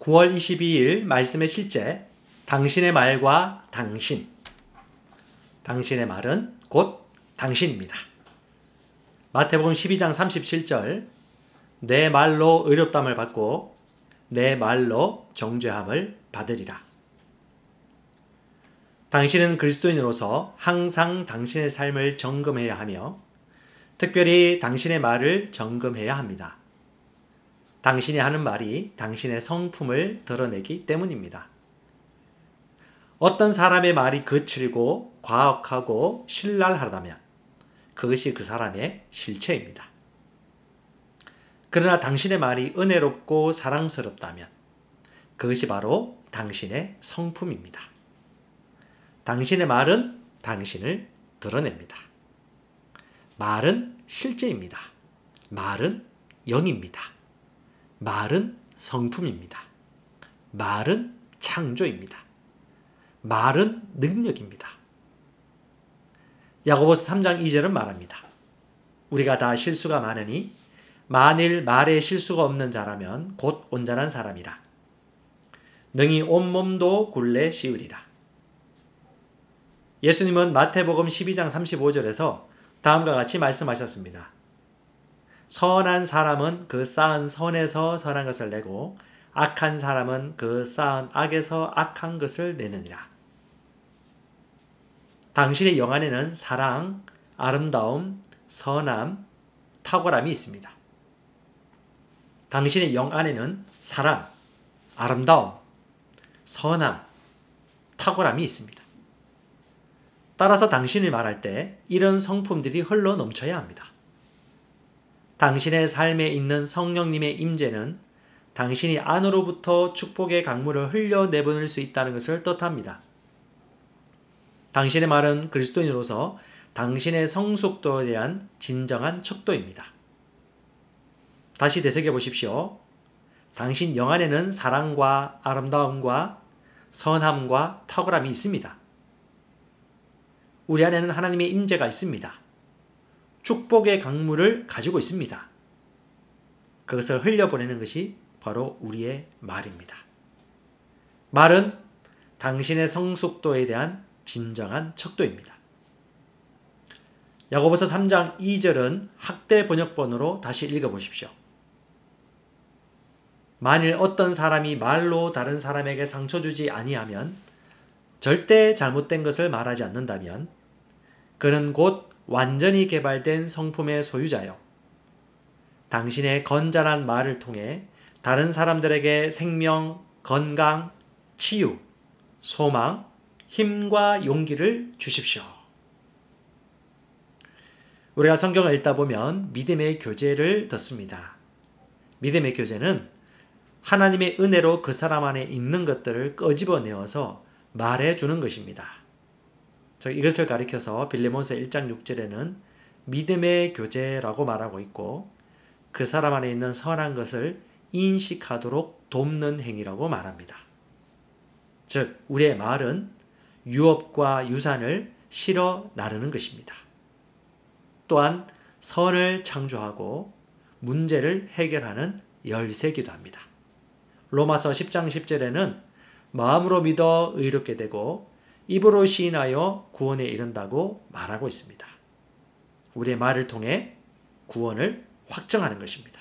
9월 22일 말씀의 실제, 당신의 말과 당신. 당신의 말은 곧 당신입니다. 마태복음 12장 37절, 내 말로 의롭담을 받고 내 말로 정죄함을 받으리라. 당신은 그리스도인으로서 항상 당신의 삶을 점검해야 하며 특별히 당신의 말을 점검해야 합니다. 당신이 하는 말이 당신의 성품을 드러내기 때문입니다. 어떤 사람의 말이 거칠고 과학하고 신랄하다면 그것이 그 사람의 실체입니다. 그러나 당신의 말이 은혜롭고 사랑스럽다면 그것이 바로 당신의 성품입니다. 당신의 말은 당신을 드러냅니다. 말은 실제입니다. 말은 영입니다. 말은 성품입니다. 말은 창조입니다. 말은 능력입니다. 야고보서 3장 2절은 말합니다. 우리가 다 실수가 많으니 만일 말에 실수가 없는 자라면 곧 온전한 사람이라. 능히 온몸도 굴레 씌우리라. 예수님은 마태복음 12장 35절에서 다음과 같이 말씀하셨습니다. 선한 사람은 그 쌓은 선에서 선한 것을 내고 악한 사람은 그 쌓은 악에서 악한 것을 내느니라. 당신의 영 안에는 사랑, 아름다움, 선함, 탁월함이 있습니다. 당신의 영 안에는 사랑, 아름다움, 선함, 탁월함이 있습니다. 따라서 당신이 말할 때 이런 성품들이 흘러 넘쳐야 합니다. 당신의 삶에 있는 성령님의 임재는 당신이 안으로부터 축복의 강물을 흘려내보낼 수 있다는 것을 뜻합니다. 당신의 말은 그리스도인으로서 당신의 성숙도에 대한 진정한 척도입니다. 다시 되새겨 보십시오. 당신 영 안에는 사랑과 아름다움과 선함과 탁월함이 있습니다. 우리 안에는 하나님의 임재가 있습니다. 축복의 강물을 가지고 있습니다. 그것을 흘려보내는 것이 바로 우리의 말입니다. 말은 당신의 성숙도에 대한 진정한 척도입니다. 야고보서 3장 2절은 학대 번역본으로 다시 읽어보십시오. 만일 어떤 사람이 말로 다른 사람에게 상처 주지 아니하면 절대 잘못된 것을 말하지 않는다면 그는 곧 완전히 개발된 성품의 소유자요. 당신의 건전한 말을 통해 다른 사람들에게 생명, 건강, 치유, 소망, 힘과 용기를 주십시오. 우리가 성경을 읽다 보면 믿음의 교제를 듣습니다. 믿음의 교제는 하나님의 은혜로 그 사람 안에 있는 것들을 끄집어내어서 말해주는 것입니다. 이것을 가리켜서 빌레몬서 1장 6절에는 믿음의 교제라고 말하고 있고 그 사람 안에 있는 선한 것을 인식하도록 돕는 행위라고 말합니다. 즉 우리의 말은 유업과 유산을 실어 나르는 것입니다. 또한 선을 창조하고 문제를 해결하는 열쇠이기도 합니다. 로마서 10장 10절에는 마음으로 믿어 의롭게 되고 입으로 시인하여 구원에 이른다고 말하고 있습니다. 우리의 말을 통해 구원을 확정하는 것입니다.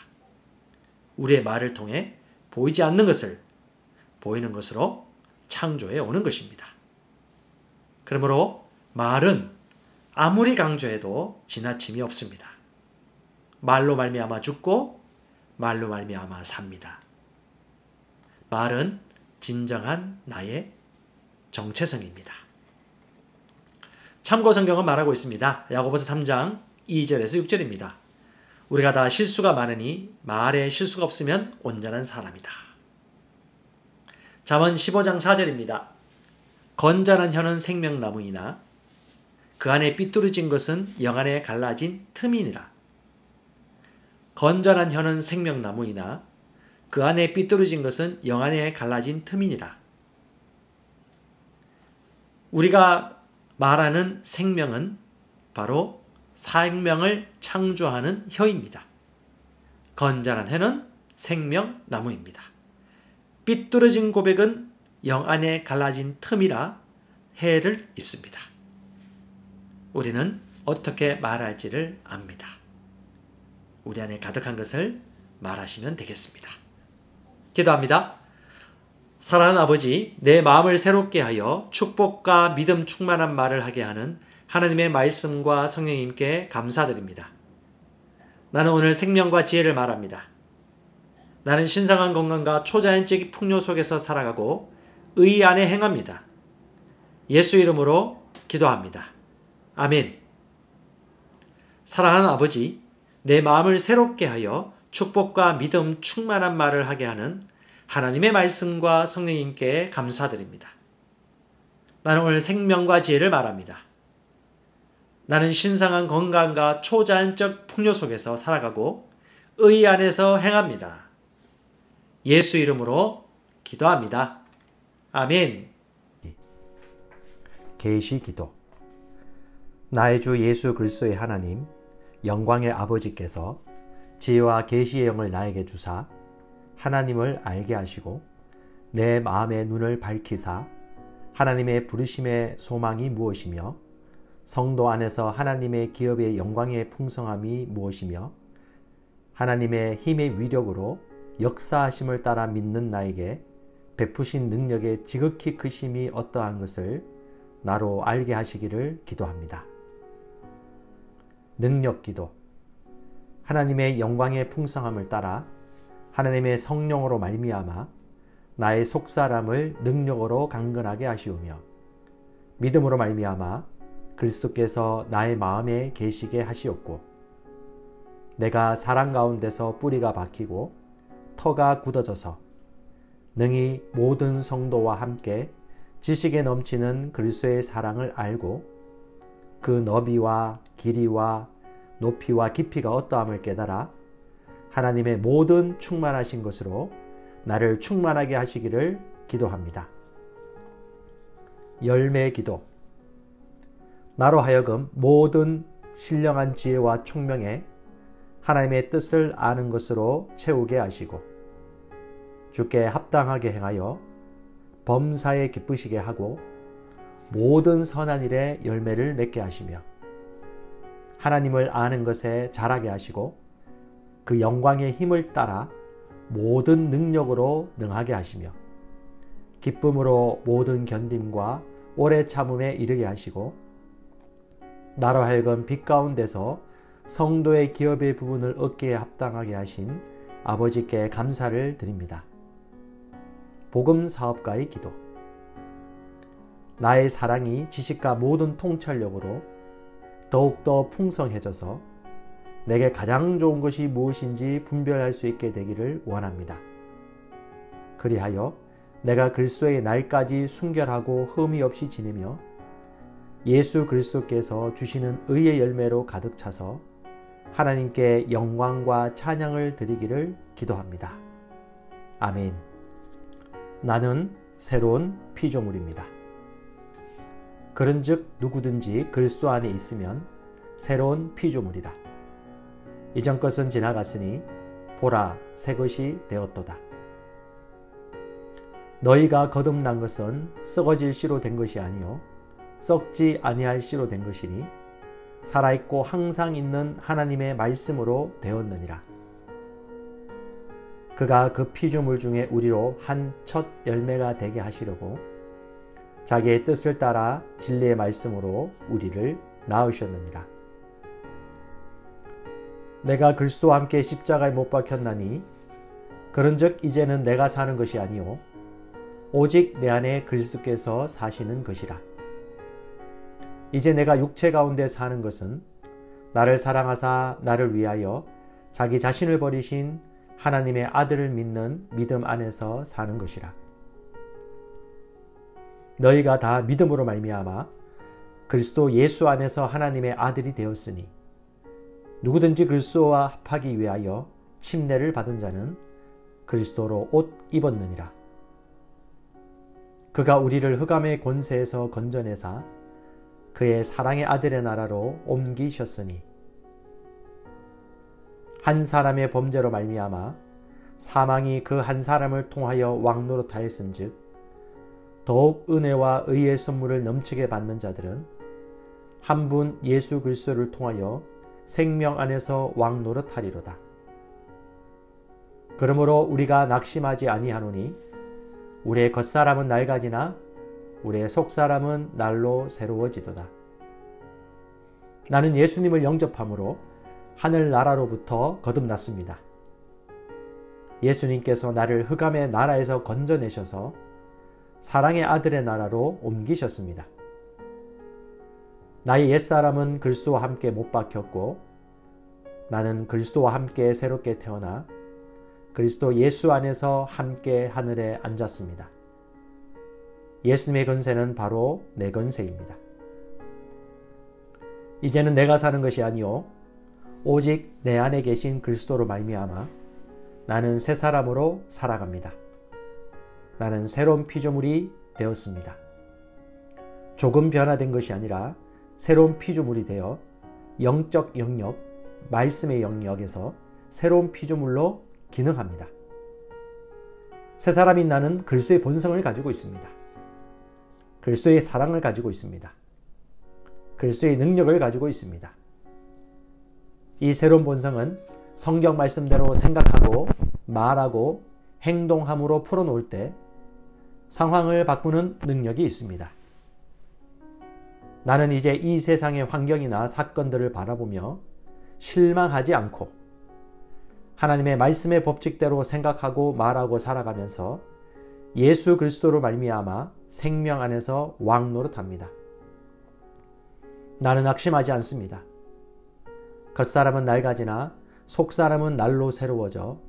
우리의 말을 통해 보이지 않는 것을 보이는 것으로 창조해 오는 것입니다. 그러므로 말은 아무리 강조해도 지나침이 없습니다. 말로 말미암아 죽고 말로 말미암아 삽니다. 말은 진정한 나의 정체성입니다. 참고 성경은 말하고 있습니다. 야고보서 3장 2절에서 6절입니다. 우리가 다 실수가 많으니 말에 실수가 없으면 온전한 사람이다. 잠언 15장 4절입니다. 건전한 혀는 생명나무이나 그 안에 삐뚤어진 것은 영 안에 갈라진 틈이니라. 건전한 혀는 생명나무이나 그 안에 삐뚤어진 것은 영 안에 갈라진 틈이니라. 우리가 말하는 생명은 바로 생명을 창조하는 혀입니다. 건전한 혀는 생명나무입니다. 삐뚤어진 고백은 영 안에 갈라진 틈이라 해를 입습니다. 우리는 어떻게 말할지를 압니다. 우리 안에 가득한 것을 말하시면 되겠습니다. 기도합니다. 사랑하는 아버지, 내 마음을 새롭게 하여 축복과 믿음 충만한 말을 하게 하는 하나님의 말씀과 성령님께 감사드립니다. 나는 오늘 생명과 지혜를 말합니다. 나는 신성한 건강과 초자연적 풍요 속에서 살아가고 의 안에 행합니다. 예수 이름으로 기도합니다. 아멘. 사랑하는 아버지, 내 마음을 새롭게 하여 축복과 믿음 충만한 말을 하게 하는 하나님의 말씀과 성령님께 감사드립니다. 나는 오늘 생명과 지혜를 말합니다. 나는 신성한 건강과 초자연적 풍요 속에서 살아가고 의 안에서 행합니다. 예수 이름으로 기도합니다. 아멘. 계시 기도. 나의 주 예수 그리스도의 하나님, 영광의 아버지께서 지혜와 계시의 영을 나에게 주사 하나님을 알게 하시고 내 마음의 눈을 밝히사 하나님의 부르심의 소망이 무엇이며 성도 안에서 하나님의 기업의 영광의 풍성함이 무엇이며 하나님의 힘의 위력으로 역사하심을 따라 믿는 나에게 베푸신 능력의 지극히 크심이 어떠한 것을 나로 알게 하시기를 기도합니다. 능력 기도. 하나님의 영광의 풍성함을 따라 하나님의 성령으로 말미암아 나의 속사람을 능력으로 강건하게 하시오며 믿음으로 말미암아 그리스도께서 나의 마음에 계시게 하시옵고 내가 사랑 가운데서 뿌리가 박히고 터가 굳어져서 능히 모든 성도와 함께 지식에 넘치는 그리스도의 사랑을 알고 그 너비와 길이와 높이와 깊이가 어떠함을 깨달아 하나님의 모든 충만하신 것으로 나를 충만하게 하시기를 기도합니다. 열매 기도. 나로 하여금 모든 신령한 지혜와 총명에 하나님의 뜻을 아는 것으로 채우게 하시고 주께 합당하게 행하여 범사에 기쁘시게 하고 모든 선한 일에 열매를 맺게 하시며 하나님을 아는 것에 자라게 하시고 그 영광의 힘을 따라 모든 능력으로 능하게 하시며 기쁨으로 모든 견딤과 오래 참음에 이르게 하시고 나로 하여금 빛 가운데서 성도의 기업의 부분을 얻기에 합당하게 하신 아버지께 감사를 드립니다. 복음 사업가의 기도. 나의 사랑이 지식과 모든 통찰력으로 더욱더 풍성해져서 내게 가장 좋은 것이 무엇인지 분별할 수 있게 되기를 원합니다. 그리하여 내가 그리스도의 날까지 순결하고 흠이 없이 지내며 예수 그리스도께서 주시는 의의 열매로 가득 차서 하나님께 영광과 찬양을 드리기를 기도합니다. 아멘. 나는 새로운 피조물입니다. 그런즉 누구든지 그리스도 안에 있으면 새로운 피조물이라. 이전 것은 지나갔으니 보라 새 것이 되었도다. 너희가 거듭난 것은 썩어질 씨로 된 것이 아니요 썩지 아니할 씨로 된 것이니 살아있고 항상 있는 하나님의 말씀으로 되었느니라. 그가 그 피조물 중에 우리로 한 첫 열매가 되게 하시려고 자기의 뜻을 따라 진리의 말씀으로 우리를 낳으셨느니라. 내가 그리스도와 함께 십자가에 못 박혔나니 그런즉 이제는 내가 사는 것이 아니요 오직 내 안에 그리스도께서 사시는 것이라. 이제 내가 육체 가운데 사는 것은 나를 사랑하사 나를 위하여 자기 자신을 버리신 하나님의 아들을 믿는 믿음 안에서 사는 것이라. 너희가 다 믿음으로 말미암아 그리스도 예수 안에서 하나님의 아들이 되었으니 누구든지 그리스도와 합하기 위하여 침례를 받은 자는 그리스도로 옷 입었느니라. 그가 우리를 흑암의 권세에서 건져내사 그의 사랑의 아들의 나라로 옮기셨으니 한 사람의 범죄로 말미암아 사망이 그 한 사람을 통하여 왕노릇하였은즉 더욱 은혜와 의의 선물을 넘치게 받는 자들은 한 분 예수 그리스도를 통하여 생명 안에서 왕노릇하리로다. 그러므로 우리가 낙심하지 아니하노니 우리의 겉사람은 낡아지나 우리의 속사람은 날로 새로워지도다. 나는 예수님을 영접함으로 하늘나라로부터 거듭났습니다. 예수님께서 나를 흑암의 나라에서 건져내셔서 사랑의 아들의 나라로 옮기셨습니다. 나의 옛사람은 그리스도와 함께 못 박혔고 나는 그리스도와 함께 새롭게 태어나 그리스도 예수 안에서 함께 하늘에 앉았습니다. 예수님의 건세는 바로 내 건세입니다. 이제는 내가 사는 것이 아니요 오직 내 안에 계신 그리스도로 말미암아 나는 새 사람으로 살아갑니다. 나는 새로운 피조물이 되었습니다. 조금 변화된 것이 아니라 새로운 피조물이 되어 영적 영역, 말씀의 영역에서 새로운 피조물로 기능합니다. 새 사람인 나는 그리스도의 본성을 가지고 있습니다. 그리스도의 사랑을 가지고 있습니다. 그리스도의 능력을 가지고 있습니다. 이 새로운 본성은 성경 말씀대로 생각하고 말하고 행동함으로 풀어놓을 때 상황을 바꾸는 능력이 있습니다. 나는 이제 이 세상의 환경이나 사건들을 바라보며 실망하지 않고 하나님의 말씀의 법칙대로 생각하고 말하고 살아가면서 예수 그리스도로 말미암아 생명 안에서 왕노릇합니다. 나는 낙심하지 않습니다. 겉사람은 낡아지나 속사람은 날로 새로워져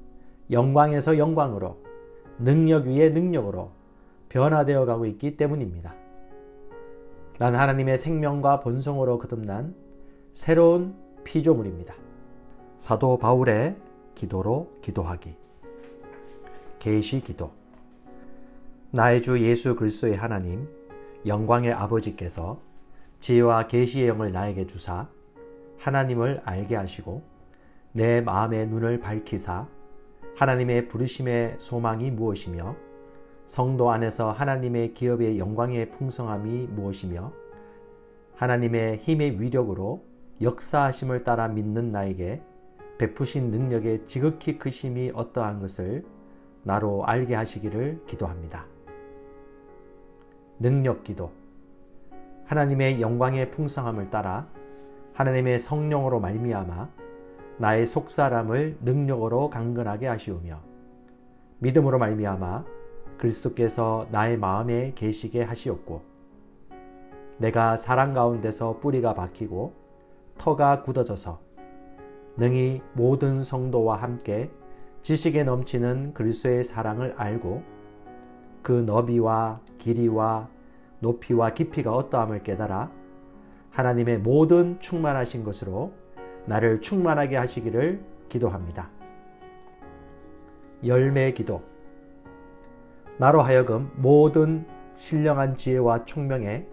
영광에서 영광으로 능력 위에 능력으로 변화되어 가고 있기 때문입니다. 난 하나님의 생명과 본성으로 거듭난 새로운 피조물입니다. 사도 바울의 기도로 기도하기. 계시기도. 나의 주 예수 그리스도의 하나님 영광의 아버지께서 지혜와 계시의 영을 나에게 주사 하나님을 알게 하시고 내 마음의 눈을 밝히사 하나님의 부르심의 소망이 무엇이며 성도 안에서 하나님의 기업의 영광의 풍성함이 무엇이며 하나님의 힘의 위력으로 역사하심을 따라 믿는 나에게 베푸신 능력의 지극히 크심이 어떠한 것을 나로 알게 하시기를 기도합니다. 능력기도. 하나님의 영광의 풍성함을 따라 하나님의 성령으로 말미암아 나의 속사람을 능력으로 강건하게 하시오며 믿음으로 말미암아 그리스도께서 나의 마음에 계시게 하시옵고 내가 사랑 가운데서 뿌리가 박히고 터가 굳어져서 능히 모든 성도와 함께 지식에 넘치는 그리스도의 사랑을 알고 그 너비와 길이와 높이와 깊이가 어떠함을 깨달아 하나님의 모든 충만하신 것으로 나를 충만하게 하시기를 기도합니다. 열매 기도. 나로 하여금 모든 신령한 지혜와 총명에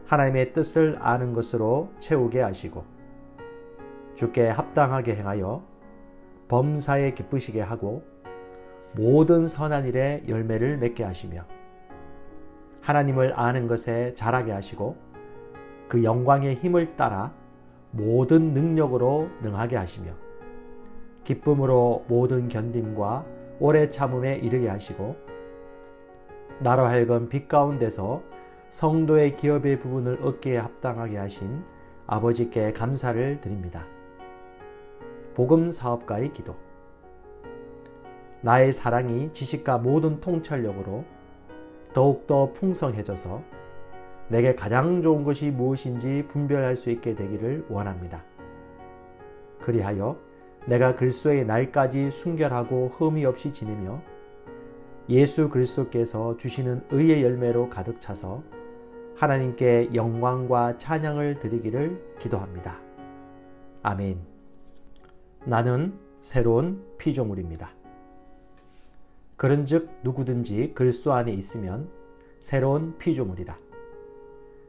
하나님의 뜻을 아는 것으로 채우게 하시고 주께 합당하게 행하여 범사에 기쁘시게 하고 모든 선한 일에 열매를 맺게 하시며 하나님을 아는 것에 자라게 하시고 그 영광의 힘을 따라 모든 능력으로 능하게 하시며 기쁨으로 모든 견딤과 오래 참음에 이르게 하시고 나로 하여금 빛 가운데서 성도의 기업의 부분을 얻기에 합당하게 하신 아버지께 감사를 드립니다. 복음 사업가의 기도. 나의 사랑이 지식과 모든 통찰력으로 더욱더 풍성해져서 내게 가장 좋은 것이 무엇인지 분별할 수 있게 되기를 원합니다. 그리하여 내가 그리스도의 날까지 순결하고 흠이 없이 지내며 예수 그리스도께서 주시는 의의 열매로 가득 차서 하나님께 영광과 찬양을 드리기를 기도합니다. 아멘. 나는 새로운 피조물입니다. 그런즉 누구든지 그리스도 안에 있으면 새로운 피조물이라.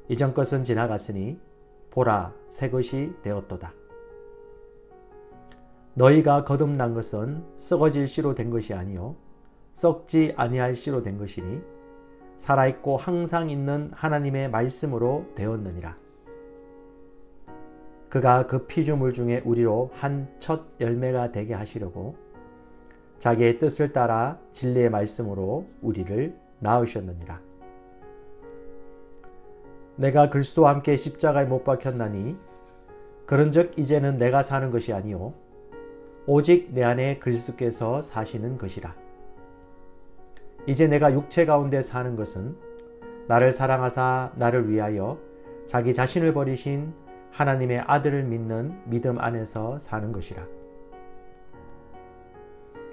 이전 것은 지나갔으니 보라 새 것이 되었도다. 너희가 거듭난 것은 썩어질 씨로 된 것이 아니요 썩지 아니할 씨로 된 것이니 살아있고 항상 있는 하나님의 말씀으로 되었느니라. 그가 그 피조물 중에 우리로 한 첫 열매가 되게 하시려고 자기의 뜻을 따라 진리의 말씀으로 우리를 낳으셨느니라. 내가 그리스도와 함께 십자가에 못 박혔나니 그런즉 이제는 내가 사는 것이 아니요 오직 내 안에 그리스도께서 사시는 것이라. 이제 내가 육체 가운데 사는 것은 나를 사랑하사 나를 위하여 자기 자신을 버리신 하나님의 아들을 믿는 믿음 안에서 사는 것이라.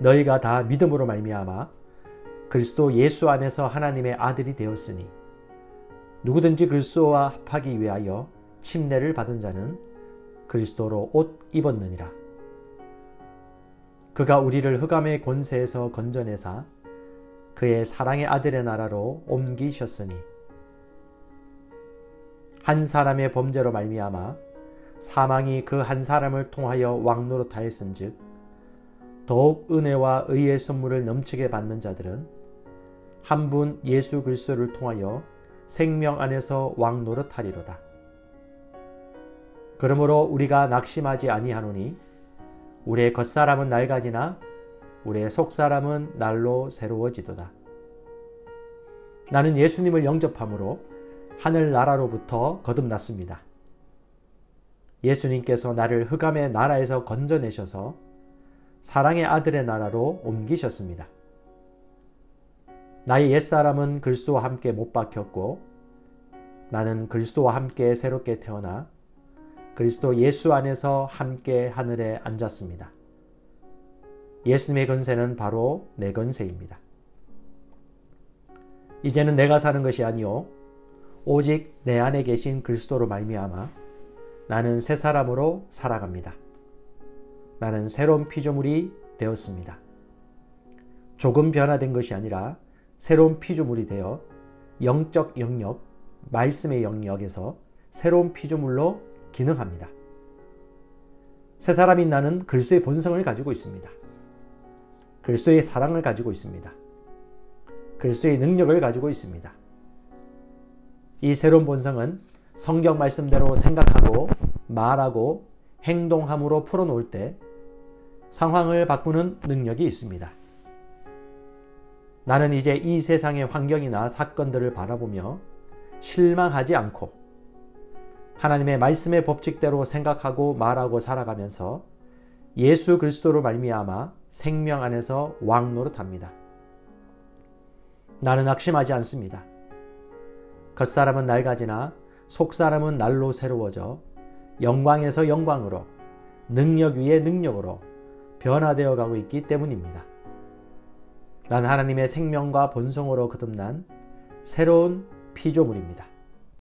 너희가 다 믿음으로 말미암아 그리스도 예수 안에서 하나님의 아들이 되었으니 누구든지 그리스도와 합하기 위하여 침례를 받은 자는 그리스도로 옷 입었느니라. 그가 우리를 흑암의 권세에서 건져내사 그의 사랑의 아들의 나라로 옮기셨으니 한 사람의 범죄로 말미암아 사망이 그 한 사람을 통하여 왕노릇하였은즉 더욱 은혜와 의의 선물을 넘치게 받는 자들은 한 분 예수 그리스도를 통하여 생명 안에서 왕노릇하리로다. 그러므로 우리가 낙심하지 아니하노니 우리의 겉사람은 낡아지나 우리의 속사람은 날로 새로워지도다. 나는 예수님을 영접함으로 하늘나라로부터 거듭났습니다. 예수님께서 나를 흑암의 나라에서 건져내셔서 사랑의 아들의 나라로 옮기셨습니다. 나의 옛사람은 그리스도와 함께 못 박혔고 나는 그리스도와 함께 새롭게 태어나 그리스도 예수 안에서 함께 하늘에 앉았습니다. 예수님의 건세는 바로 내 건세입니다. 이제는 내가 사는 것이 아니요 오직 내 안에 계신 그리스도로 말미암아 나는 새 사람으로 살아갑니다. 나는 새로운 피조물이 되었습니다. 조금 변화된 것이 아니라 새로운 피조물이 되어 영적 영역, 말씀의 영역에서 새로운 피조물로 기능합니다. 새 사람인 나는 그리스도의 본성을 가지고 있습니다. 그리스도의 사랑을 가지고 있습니다. 그리스도의 능력을 가지고 있습니다. 이 새로운 본성은 성경 말씀대로 생각하고 말하고 행동함으로 풀어놓을 때 상황을 바꾸는 능력이 있습니다. 나는 이제 이 세상의 환경이나 사건들을 바라보며 실망하지 않고 하나님의 말씀의 법칙대로 생각하고 말하고 살아가면서 예수 그리스도로 말미암아 생명 안에서 왕노릇합니다. 나는 낙심하지 않습니다. 겉사람은 낡아지나 속사람은 날로 새로워져 영광에서 영광으로 능력 위에 능력으로 변화되어 가고 있기 때문입니다. 난 하나님의 생명과 본성으로 거듭난 새로운 피조물입니다.